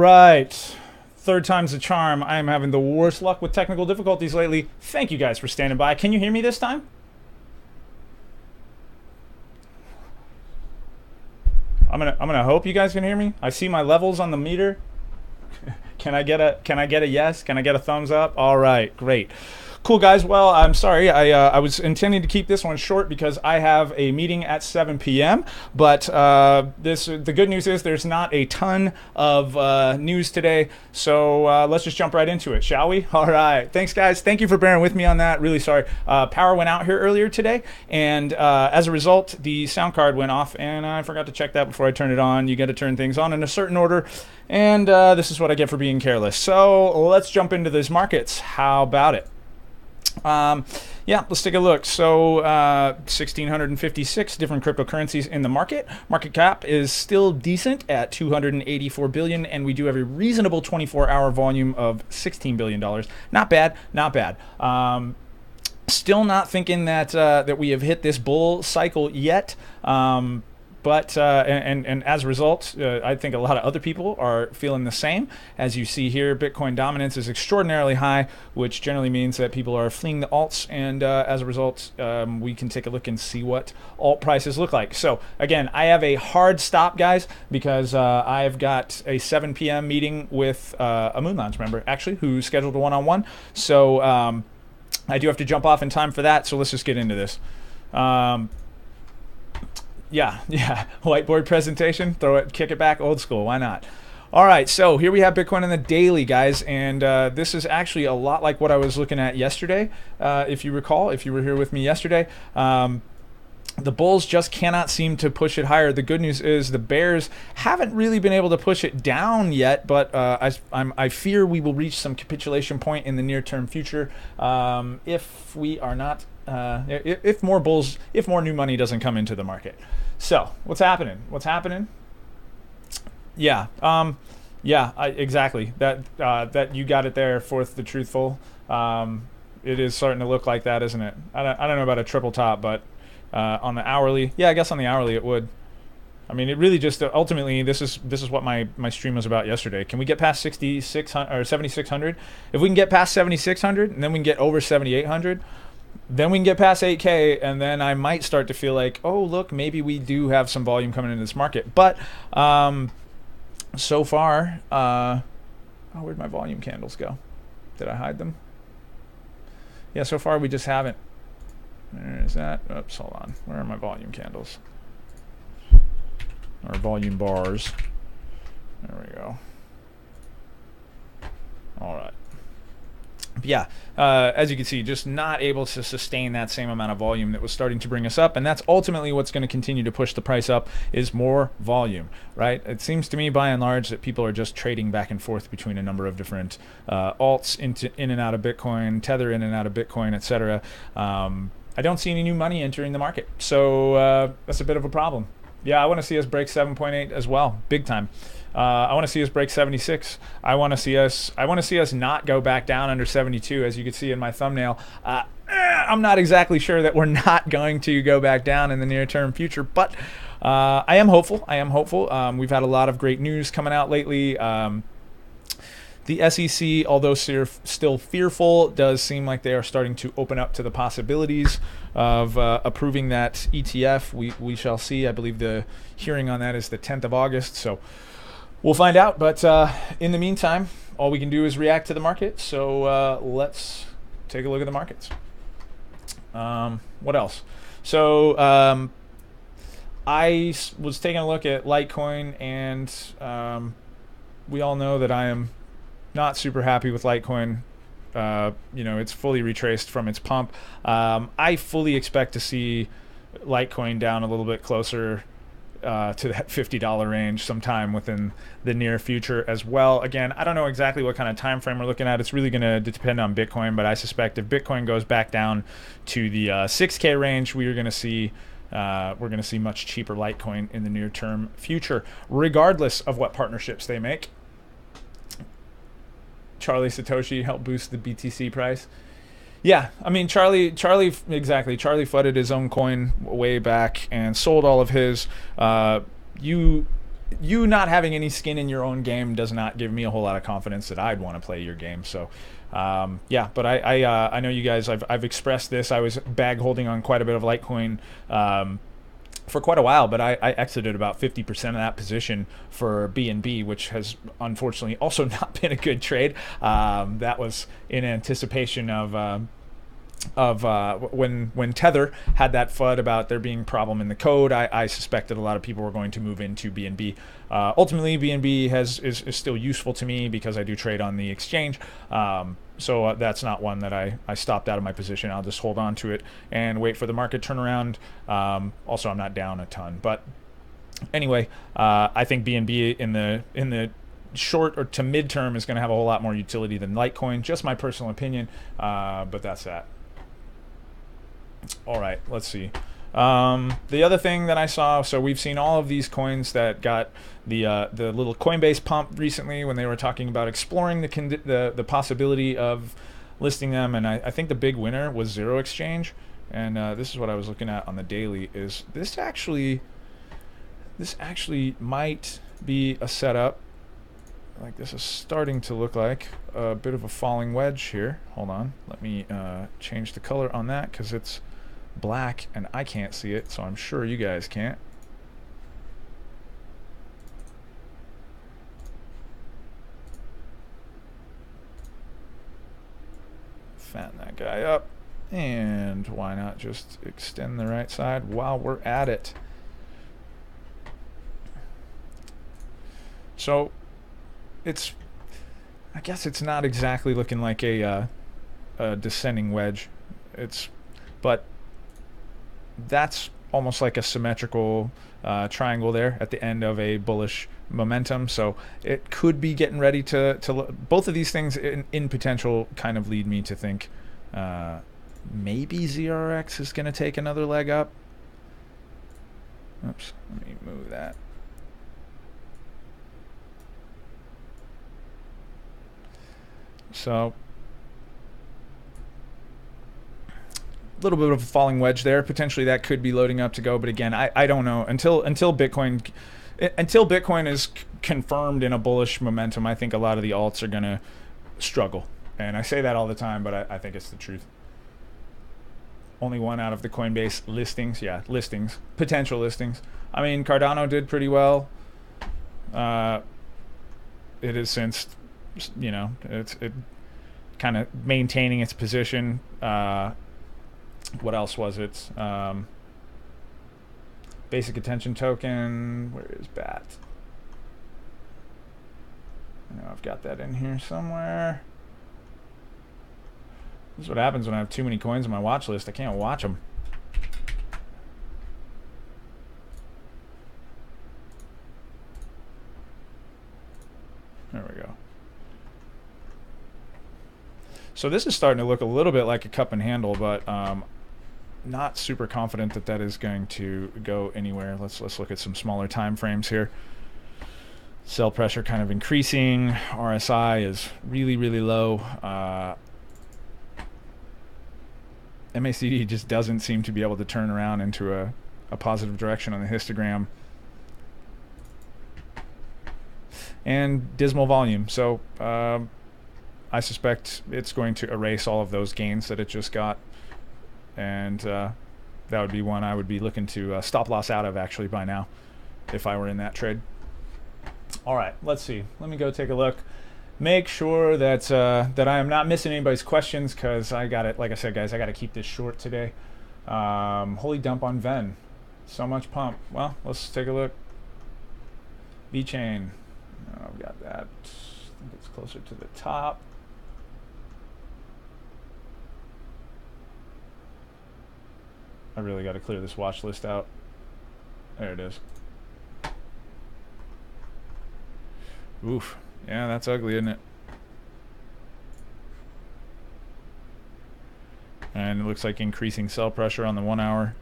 right. Third time's the charm. I am having the worst luck with technical difficulties lately. Thank you guys for standing by. Can you hear me this time? I'm gonna hope you guys can hear me. I see my levels on the meter. Can I get a yes? Can I get a thumbs up? All right, great. Cool, guys. Well, I'm sorry. I was intending to keep this one short because I have a meeting at 7 p.m. But the good news is there's not a ton of news today. So let's just jump right into it, shall we? All right. Thanks, guys. Thank you for bearing with me on that. Really sorry. Power went out here earlier today, and as a result, the sound card went off, and I forgot to check that before I turned it on. You got to turn things on in a certain order, and this is what I get for being careless. So let's jump into these markets. How about it? Yeah, let's take a look. So 1,656 different cryptocurrencies in the market. Market cap is still decent at 284 billion, and we do have a reasonable 24-hour volume of $16 billion. Not bad, not bad. Still not thinking that that we have hit this bull cycle yet. But as a result, I think a lot of other people are feeling the same. As you see here, Bitcoin dominance is extraordinarily high, which generally means that people are fleeing the alts. And as a result, we can take a look and see what alt prices look like. So again, I have a hard stop, guys, because I've got a 7 p.m. meeting with a Moon Lounge member, actually, who's scheduled a one-on-one. So I do have to jump off in time for that. So let's just get into this. Yeah, whiteboard presentation, throw it, kick it back, old school, why not? All right, so here we have Bitcoin in the daily, guys, and this is actually a lot like what I was looking at yesterday, if you recall, if you were here with me yesterday. The bulls just cannot seem to push it higher. The good news is the bears haven't really been able to push it down yet, but I fear we will reach some capitulation point in the near-term future if we are not, if more new money doesn't come into the market. So what's happening? Yeah, exactly. That you got it there. Fourth, the truthful. It is starting to look like that, isn't it? I don't know about a triple top, but on the hourly, yeah, I guess on the hourly it would. I mean, it really just ultimately this is what my stream was about yesterday. Can we get past 6,600 or 7,600? If we can get past 7,600, and then we can get over 7,800. Then we can get past 8K, and then I might start to feel like, oh, look, maybe we do have some volume coming into this market. But so far, where'd my volume candles go? Did I hide them? Yeah, so far we just haven't. There's that. Oops, hold on. Where are my volume candles? Or volume bars. There we go. All right. Yeah, as you can see, just not able to sustain that same amount of volume that was starting to bring us up, and that's ultimately what's going to continue to push the price up is more volume, right? It seems to me, by and large, that people are just trading back and forth between a number of different alts in and out of Bitcoin, Tether in and out of Bitcoin, etc. I don't see any new money entering the market, so that's a bit of a problem. Yeah, I want to see us break 7.8 as well, big time. I want to see us break 76. I want to see us not go back down under 72, as you can see in my thumbnail. I'm not exactly sure that we're not going to go back down in the near-term future, but I am hopeful. We've had a lot of great news coming out lately. The SEC, although still fearful, does seem like they are starting to open up to the possibilities of approving that ETF. We shall see. I believe the hearing on that is the 10th of August, so we'll find out. But in the meantime, all we can do is react to the market. So let's take a look at the markets. What else? So I was taking a look at Litecoin, and we all know that I am not super happy with Litecoin. It's fully retraced from its pump. I fully expect to see Litecoin down a little bit closer to that $50 range sometime within the near future as well. Again, I don't know exactly what kind of time frame we're looking at. It's really going to depend on Bitcoin, but I suspect if Bitcoin goes back down to the 6K range, we're going to see much cheaper Litecoin in the near term future, regardless of what partnerships they make. Charlie Satoshi helped boost the BTC price. Yeah, I mean, Charlie flooded his own coin way back and sold all of his. You you not having any skin in your own game does not give me a whole lot of confidence that I'd want to play your game. So yeah, but I know you guys, I've expressed this. I was bag holding on quite a bit of Litecoin for quite a while, but I exited about 50% of that position for BNB, which has unfortunately also not been a good trade. That was in anticipation of when Tether had that FUD about there being a problem in the code. I suspected a lot of people were going to move into BNB. Ultimately, BNB is still useful to me because I do trade on the exchange. So that's not one that I stopped out of my position. I'll just hold on to it and wait for the market turnaround. Also, I'm not down a ton, but anyway, I think BNB in the short or to midterm is going to have a whole lot more utility than Litecoin. Just my personal opinion, but that's that. All right, let's see. The other thing that I saw, so we've seen all of these coins that got the little Coinbase pump recently when they were talking about exploring the possibility of listing them, and I think the big winner was Zero Exchange, and this is what I was looking at on the daily. Is this actually might be a setup? Like, this is starting to look like a bit of a falling wedge here. Hold on, let me change the color on that because it's black and I can't see it, so I'm sure you guys can't. Fatten that guy up, and why not just extend the right side while we're at it. So I guess it's not exactly looking like a descending wedge. But that's almost like a symmetrical triangle there at the end of a bullish momentum. So it could be getting ready to both of these things in potential kind of lead me to think maybe ZRX is going to take another leg up. Oops, let me move that. So a little bit of a falling wedge there. Potentially that could be loading up to go, but again, I don't know until Bitcoin is confirmed in a bullish momentum. I think a lot of the alts are gonna struggle, and I say that all the time, but I think it's the truth. Only one out of the Coinbase listings, potential listings. I mean, Cardano did pretty well. It has since, you know, it kind of maintaining its position. What else was it? Basic attention token. Where is BAT? I know I've got that in here somewhere. This is what happens when I have too many coins on my watch list. I can't watch them. There we go. So this is starting to look a little bit like a cup and handle, but not super confident that that is going to go anywhere. Let's look at some smaller time frames here. Sell pressure kind of increasing. RSI is really, really low. MACD just doesn't seem to be able to turn around into a positive direction on the histogram. And dismal volume. So I suspect it's going to erase all of those gains that it just got, and that would be one I would be looking to stop loss out of actually by now if I were in that trade. All right, let's see. Let me go take a look. Make sure that that I am not missing anybody's questions, because I got it. Like I said, guys, I got to keep this short today. Holy dump on Ven. So much pump. Well, let's take a look. VeChain. Oh, I've got that. I think it's closer to the top. I really got to clear this watch list out. There it is. Oof. Yeah, that's ugly, isn't it? And it looks like increasing sell pressure on the 1 hour.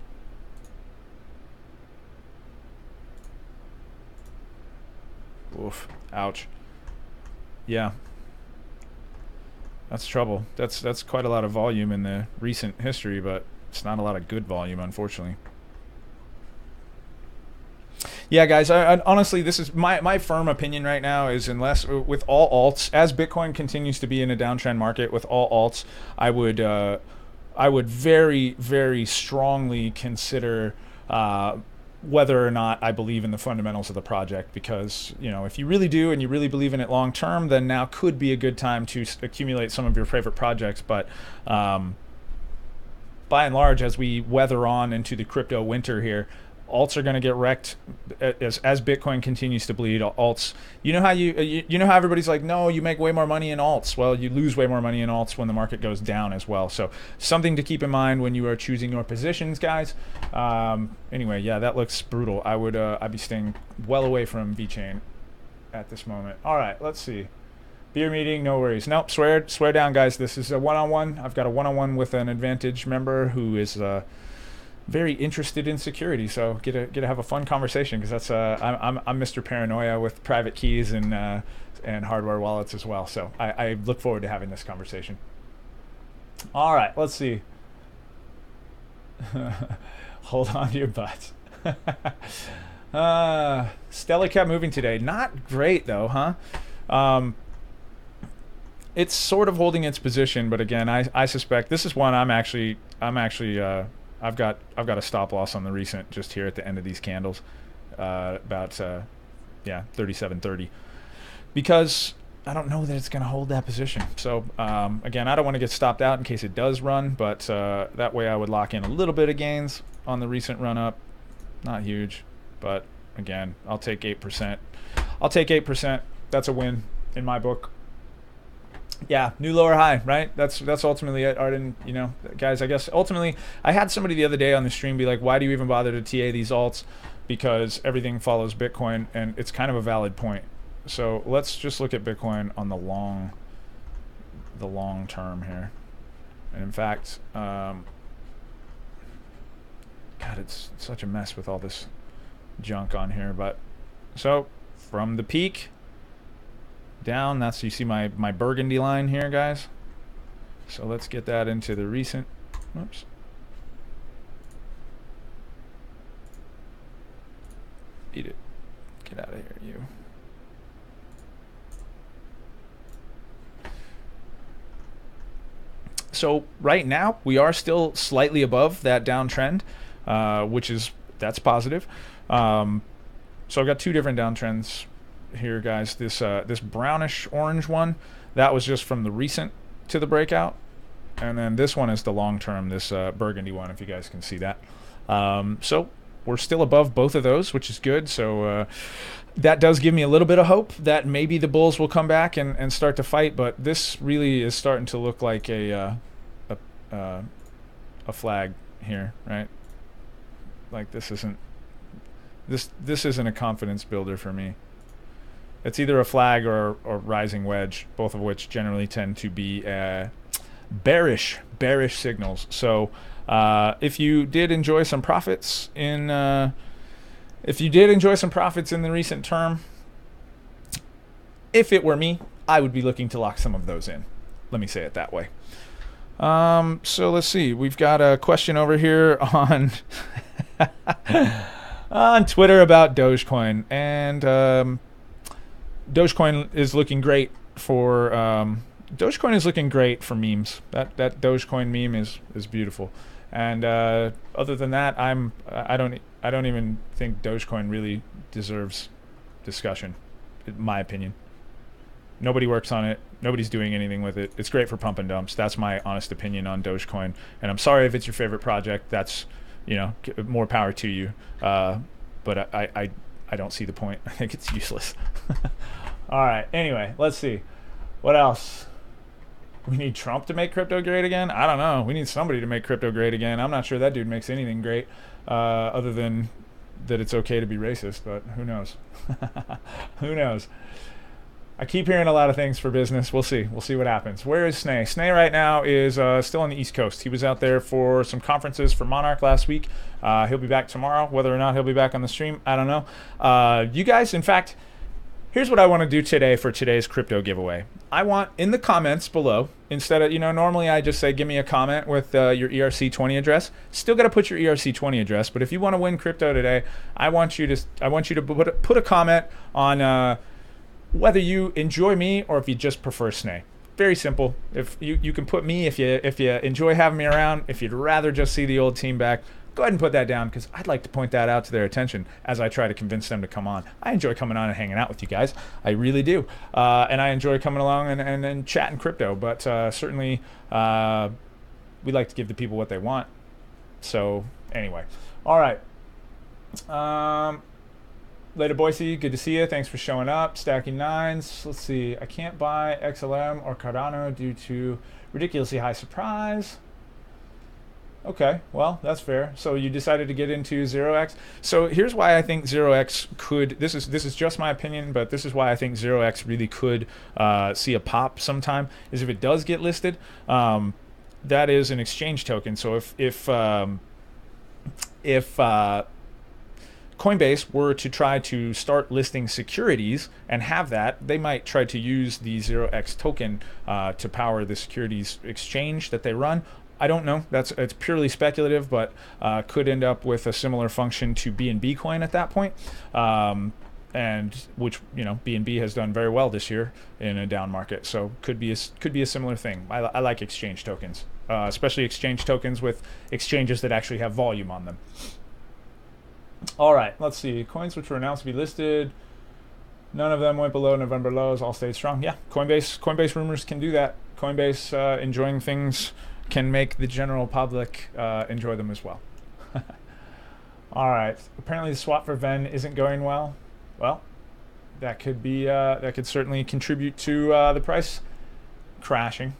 Oof. Ouch. Yeah. That's trouble. That's quite a lot of volume in the recent history, but it's not a lot of good volume, unfortunately. Yeah, guys. Honestly, this is my firm opinion right now. Is unless with all alts, as Bitcoin continues to be in a downtrend market, with all alts, I would very, very strongly consider whether or not I believe in the fundamentals of the project. Because if you really do and you really believe in it long term, then now could be a good time to accumulate some of your favorite projects. But by and large, as we weather on into the crypto winter here, alts are going to get wrecked as Bitcoin continues to bleed. Alts, you know how everybody's like, no, you make way more money in alts. Well, you lose way more money in alts when the market goes down as well. So something to keep in mind when you are choosing your positions, guys. Anyway, yeah, that looks brutal. I'd be staying well away from VeChain at this moment. All right, let's see. Beer meeting, no worries. Nope, swear down, guys. This is a one-on-one. I've got a one-on-one with an Advantage member who is very interested in security, so get to have a fun conversation, because that's I'm Mr. Paranoia with private keys and hardware wallets as well. So I look forward to having this conversation. All right, let's see. Hold on to your butts. Stella kept moving today. Not great though, huh? It's sort of holding its position, but again, I suspect this is one I'm actually I've got a stop loss on the recent just here at the end of these candles, about 37.30, because I don't know that it's going to hold that position. So again, I don't want to get stopped out in case it does run, but that way I would lock in a little bit of gains on the recent run up. Not huge, but again, I'll take 8%. I'll take 8%. That's a win in my book. Yeah, new lower high, right? That's ultimately it, Arden. Guys, I guess ultimately, I had somebody the other day on the stream be like, why do you even bother to TA these alts? Because everything follows Bitcoin, and it's kind of a valid point. So let's just look at Bitcoin on the long term here. And in fact, God, it's such a mess with all this junk on here. But so from the peak down, that's, you see my burgundy line here, guys. So let's get that into the recent. Oops. Beat it. Get out of here, you. So right now we are still slightly above that downtrend, that's positive. So I've got two different downtrends here, guys. This brownish orange one, that was just from the recent to the breakout, and then this one is the long term, this burgundy one, if you guys can see that. So we're still above both of those, which is good. So that does give me a little bit of hope that maybe the bulls will come back and start to fight, but this really is starting to look like a flag here, right? Like this isn't a confidence builder for me. It's either a flag or rising wedge, both of which generally tend to be bearish signals. So if you did enjoy some profits in the recent term, if it were me, I would be looking to lock some of those in. Let me say it that way. So let's see. We've got a question over here on on Twitter about Dogecoin, and Dogecoin is looking great for memes. That Dogecoin meme is beautiful, and other than that, I don't even think Dogecoin really deserves discussion, in my opinion. Nobody works on it. Nobody's doing anything with it. It's great for pump and dumps. That's my honest opinion on Dogecoin. And I'm sorry if it's your favorite project. That's more power to you. But I don't see the point. I think it's useless. All right. Anyway, let's see. What else? We need Trump to make crypto great again? I don't know. We need somebody to make crypto great again. I'm not sure that dude makes anything great, other than that it's okay to be racist, but who knows? Who knows? I keep hearing a lot of things for business. We'll see. We'll see what happens. Where is Snay? Snay right now is still on the East Coast. He was out there for some conferences for Monarch last week. He'll be back tomorrow. Whether or not he'll be back on the stream, I don't know. You guys, in fact, Here's what I want to do today for today's crypto giveaway. I want in the comments below, instead of, normally I just say give me a comment with your ERC20 address. Still got to put your ERC20 address, but if you want to win crypto today, I want you to put a comment on whether you enjoy me or if you just prefer Snay. Very simple. If you can put me if you enjoy having me around. If you'd rather just see the old team back, go ahead and put that down, because I'd like to point that out to their attention as I try to convince them to come on. I enjoy coming on and hanging out with you guys. I really do. And I enjoy coming along and chatting crypto. But certainly we like to give the people what they want. So anyway. All right. Later, Boise. Good to see you. Thanks for showing up. Stacking nines. Let's see. I can't buy XLM or Cardano due to ridiculously high surprise. Okay, well, that's fair. So you decided to get into 0x. So here's why I think 0x could, this is just my opinion, but this is why I think 0x really could see a pop sometime, is if it does get listed. That is an exchange token. So if Coinbase were to try to start listing securities and have that, they might try to use the 0x token to power the securities exchange that they run. I don't know. It's purely speculative, but could end up with a similar function to BNB coin at that point, and which BNB has done very well this year in a down market. So could be a similar thing. I like exchange tokens, especially exchange tokens with exchanges that actually have volume on them. All right, let's see. Coins which were announced to be listed. None of them went below November lows. All stayed strong. Yeah, Coinbase rumors can do that. Coinbase enjoying things can make the general public enjoy them as well. All right. Apparently the swap for Ven isn't going well. Well, that could be that could certainly contribute to the price crashing.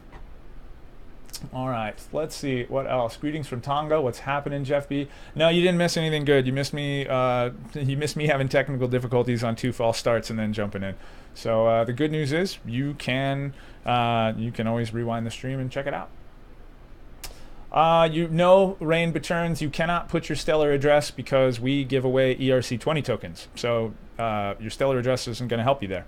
All right. Let's see what else. Greetings from Tonga. What's happening, Jeff B? No, you didn't miss anything good. You missed me. You missed me having technical difficulties on 2 false starts and then jumping in. So the good news is you can always rewind the stream and check it out. Rain Returns, you cannot put your Stellar address because we give away ERC20 tokens. So your Stellar address isn't going to help you there.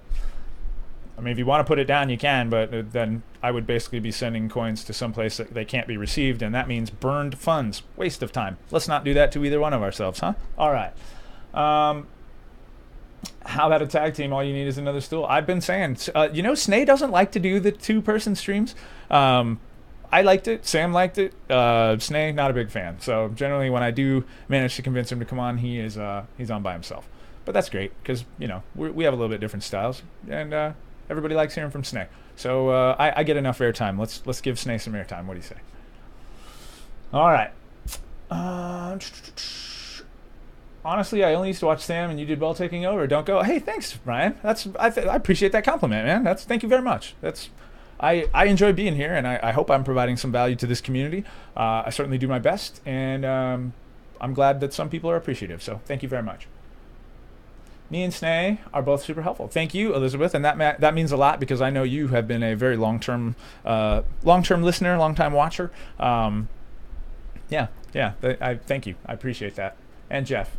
I mean, if you want to put it down, you can, but then I would basically be sending coins to some place that they can't be received, and that means burned funds. Waste of time. Let's not do that to either one of ourselves, huh? All right. How about a tag team? All you need is another stool. I've been saying, Snay doesn't like to do the 2-person streams. I liked it. Sam liked it. Snay, not a big fan. So generally, when I do manage to convince him to come on, he's on by himself. But that's great because we have a little bit different styles, and everybody likes hearing from Snay. So I get enough airtime. Let's give Snay some airtime. What do you say? All right. Honestly, I only used to watch Sam, and you did well taking over. Don't go. Hey, thanks, Ryan. I appreciate that compliment, man. Thank you very much. I enjoy being here, and I hope I'm providing some value to this community. I certainly do my best, and I'm glad that some people are appreciative. So thank you very much. Me and Snay are both super helpful. Thank you, Elizabeth, and that means a lot because I know you have been a very long-term listener, long-time watcher. I thank you. I appreciate that. And Jeff.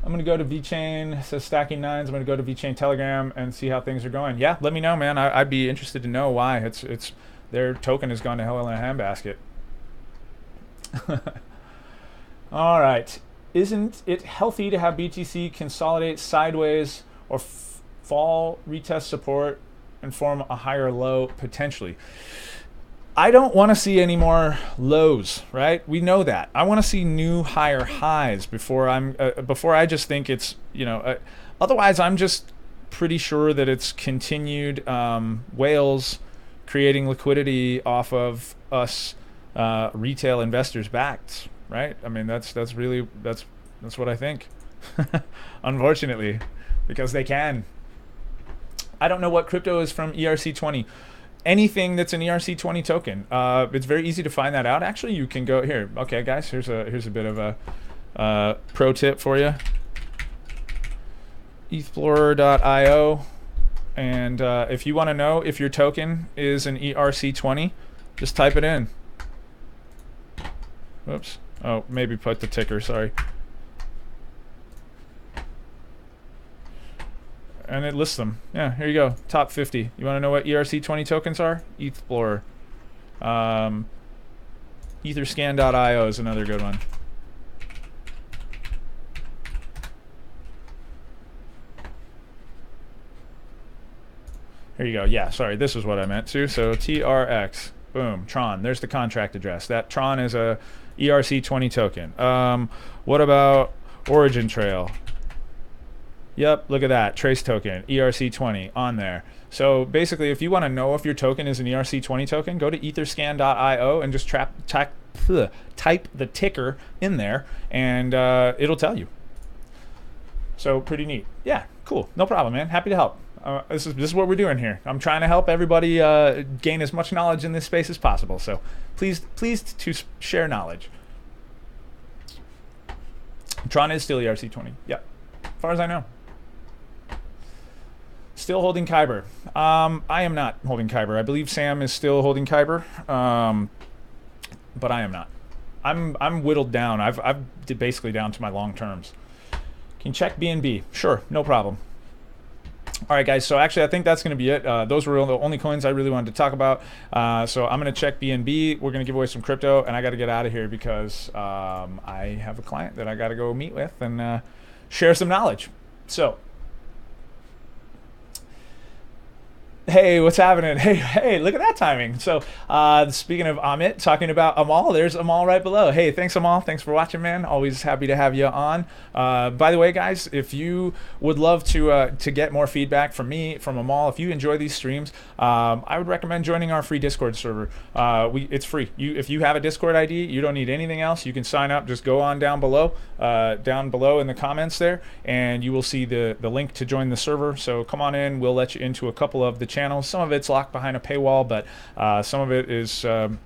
I'm going to go to VeChain. It says stacking nines. I'm going to go to VeChain Telegram and see how things are going. Yeah, let me know, man. I'd be interested to know why it's their token has gone to hell in a handbasket. All right. Isn't it healthy to have BTC consolidate sideways or fall, retest support, and form a higher low potentially? I don't want to see any more lows, right? We know that. I want to see new higher highs before I just think it's, otherwise I'm just pretty sure that it's continued whales creating liquidity off of us retail investors backed, right? I mean, that's what I think. Unfortunately, because they can. I don't know what crypto is from ERC20. Anything that's an ERC20 token, it's very easy to find that out. Actually, you can go here. Okay, guys, here's a bit of a pro tip for you. ethplorer.io, and if you want to know if your token is an ERC20, just type it in. Whoops. Oh, maybe put the ticker. Sorry. and it lists them. Yeah, here you go. Top 50. You want to know what ERC20 tokens are? Explorer. Etherscan.io is another good one. Here you go. Yeah, sorry, this is what I meant to. So TRX, boom, Tron. There's the contract address. That Tron is a ERC20 token. What about Origin Trail? Yep, look at that. Trace token, ERC20 on there. So basically, if you want to know if your token is an ERC20 token, go to etherscan.io and just type the ticker in there, and it'll tell you. So pretty neat. Yeah, cool. No problem, man. Happy to help. This is what we're doing here. I'm trying to help everybody gain as much knowledge in this space as possible. So pleased to share knowledge. Tron is still ERC20. Yep, as far as I know. Still holding Kyber. I am not holding Kyber. I believe Sam is still holding Kyber, but I am not. I'm whittled down. I've basically down to my long terms. Can you check BNB? Sure, no problem. All right, guys, so actually I think that's going to be it. Those were the only coins I really wanted to talk about. So I'm going to check BNB. We're going to give away some crypto, and I got to get out of here because I have a client that I got to go meet with and share some knowledge. So, hey, what's happening? Hey, look at that timing. So speaking of Amit, talking about Amal, there's Amal right below. Hey, thanks, Amal. Thanks for watching, man. Always happy to have you on. By the way, guys, if you would love to get more feedback from me, from Amal, if you enjoy these streams, I would recommend joining our free Discord server. It's free. If you have a Discord ID, you don't need anything else. You can sign up. Just go on down below in the comments there, and you will see the link to join the server. So come on in. We'll let you into a couple of the channels. Some of it's locked behind a paywall, but some of it is some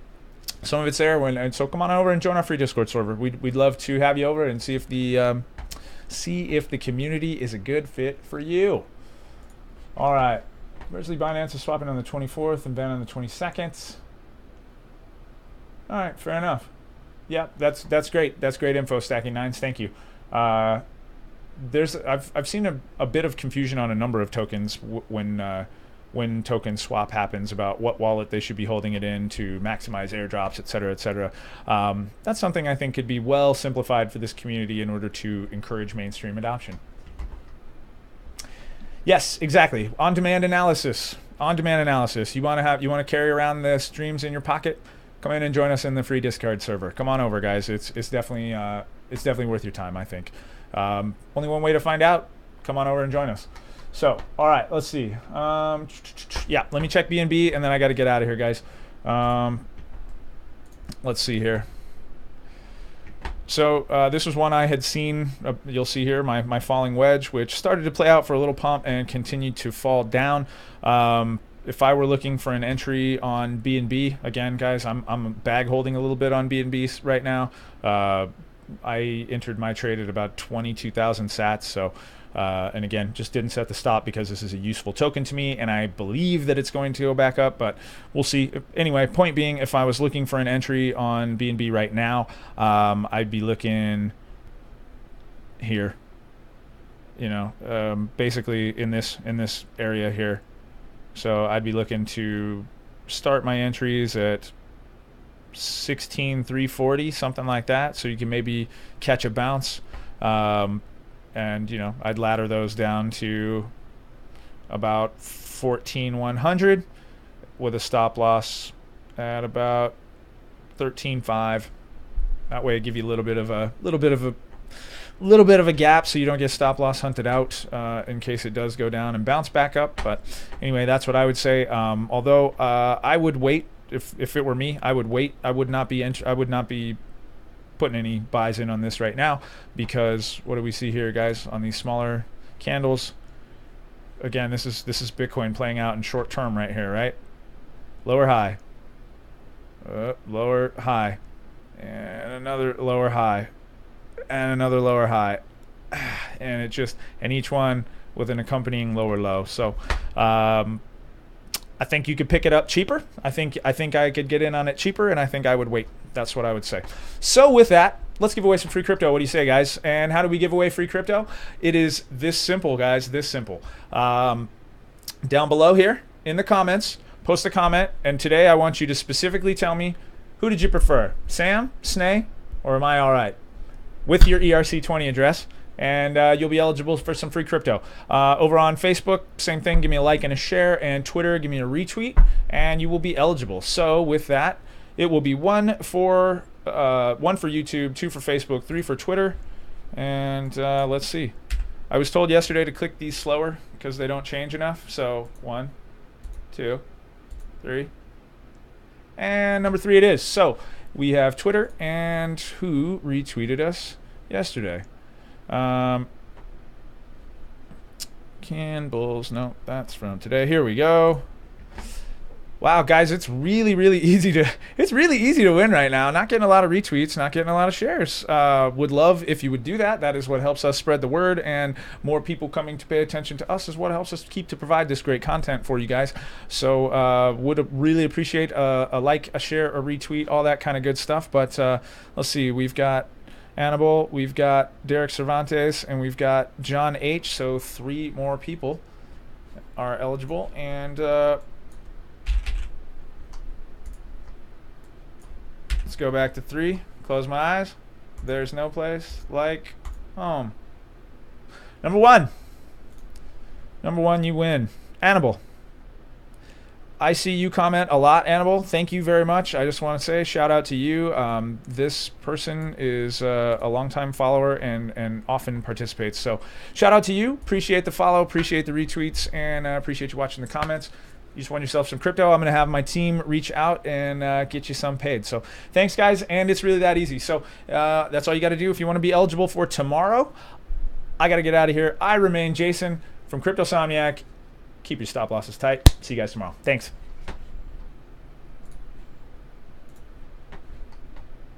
of it's there. And so come on over and join our free Discord server. We'd love to have you over and see if the community is a good fit for you. All right, originally Binance is swapping on the 24th and then on the 22nd. All right, fair enough. Yeah, that's great. That's great info, Stacking Nines. Thank you. I've seen a bit of confusion on a number of tokens when token swap happens about what wallet they should be holding it in to maximize airdrops, et cetera, et cetera. That's something I think could be well simplified for this community in order to encourage mainstream adoption. Yes, exactly. On-demand analysis. On-demand analysis. You want to carry around the streams in your pocket? Come in and join us in the free Discord server. Come on over, guys. It's definitely worth your time, I think. Only one way to find out. Come on over and join us. So, all right, let's see. Yeah, let me check BNB, and then I got to get out of here, guys. Let's see here. So this was one I had seen. You'll see here my falling wedge, which started to play out for a little pump and continued to fall down. If I were looking for an entry on BNB, again, guys, I'm bag holding a little bit on BNB right now. I entered my trade at about 22,000 sats, so and again, just didn't set the stop because this is a useful token to me, and I believe that it's going to go back up, but we'll see. Anyway, point being, if I was looking for an entry on BNB right now, I'd be looking here, basically in this area here. So I'd be looking to start my entries at 16,340, something like that, so you can maybe catch a bounce. And I'd ladder those down to about 14,100 with a stop loss at about 13.5. That way, I give you a little bit of a gap, so you don't get stop loss hunted out in case it does go down and bounce back up. But anyway, that's what I would say. Although I would wait if it were me. I would wait. I would not be putting any buys in on this right now, because what do we see here, guys, on these smaller candles? Again, this is Bitcoin playing out in short term right here, right? Lower high, lower high, and another lower high, and another lower high, and each one with an accompanying lower low. So I think you could pick it up cheaper. I think I could get in on it cheaper, and I think I would wait. That's what I would say. So with that, let's give away some free crypto. What do you say, guys? And how do we give away free crypto? It is this simple, guys. This simple. Down below here in the comments, post a comment, and today I want you to specifically tell me, who did you prefer, Sam, Snay, or am I all right? With your ERC20 address. And you'll be eligible for some free crypto. Over on Facebook, same thing. Give me a like and a share. And Twitter, give me a retweet, and you will be eligible. So with that, it will be one for YouTube, 2 for Facebook, 3 for Twitter. And let's see. I was told yesterday to click these slower because they don't change enough. So 1, 2, 3. And number 3 it is. So we have Twitter, and who retweeted us yesterday? Bulls. No, that's from today. Here we go. Wow, guys, it's really easy to win right now. Not getting a lot of retweets, not getting a lot of shares. Would love if you would do that. That is what helps us spread the word, and more people coming to pay attention to us is what helps us keep to provide this great content for you guys. So would really appreciate a like, a share, a retweet, all that kind of good stuff. But let's see, we've got Annabelle, we've got Derek Cervantes, and we've got John H. So 3 more people are eligible. And let's go back to 3. Close my eyes. There's no place like home. Number 1. Number 1, you win. Annabelle. I see you comment a lot, Annabelle. Thank you very much. I just want to say shout out to you. This person is a longtime follower and often participates. So shout out to you. Appreciate the follow, appreciate the retweets, and appreciate you watching the comments. You just won yourself some crypto. I'm going to have my team reach out and get you some paid. So thanks, guys, and it's really that easy. So that's all you got to do if you want to be eligible for tomorrow. I got to get out of here. I remain Jason from Cryptosomniac. Keep your stop losses tight. See you guys tomorrow. Thanks.